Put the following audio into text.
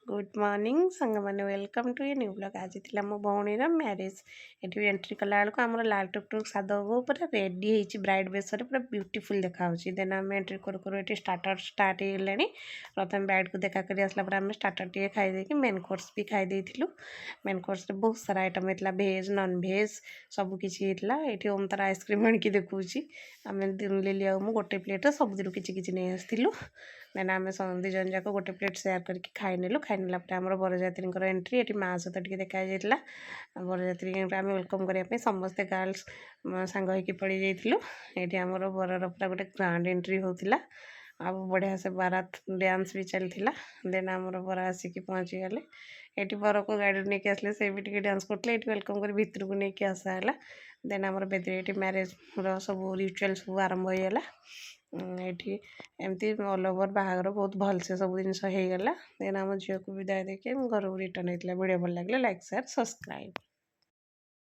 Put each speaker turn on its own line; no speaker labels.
Good morning सांग मैंने welcome to a new blog. आज थी मो भौणीर म्यारेज। ये एंट्री कला बेलू आम लाल टुकटुक साधव पूरा रेडी होती ब्राइड बेसर पूरा ब्यूटीफुल देखा। देन आम एंट्री करूँ ये स्टार्टर स्टार्ट हो गला। प्रथम ब्राइड को देखा कर आसला आम स्टार्टर टे खाई मेन कोर्स भी खाई मेन कोर्स बहुत सारा आइटम होता भेज नॉन भेज सबकि होता। ये ओम तार आइसक्रीम आणिकी देखुची आम लिली आ गोटे प्लेट सब किसी नहीं आसलु। देन आम दिजन जाक गोटे प्लेट सेयार करके खाई नेलु। खाई नेला आमर बरजात्री एंट्री ये माँ सहित टे देखा जाता। बरजात्री आम वेलकम करने समस्ते गर्ल्स सांग होकी पड़ी जाइलु। ये आमर बरर पूरा गोटे ग्रांड एंट्री होता। अब बढ़िया से बारात डांस भी चलता। देन आमर बर आसिक पहुँची गले। ये बर को गाड़ी नहीं आसले से भी डांस करते वेलकम कर भितर को लेकिन आसाला। देन आमर बेदरे म्यारेज सब रिचुअल सब आरंभ होगा। ये एमती ऑल ओवर बाहागर बहुत भलसे सब जिन होगा। देन आम झील को विदाय देखिए घर को रिटर्न होता। वीडियो भल लगे लाइक शेयर सब्सक्राइब।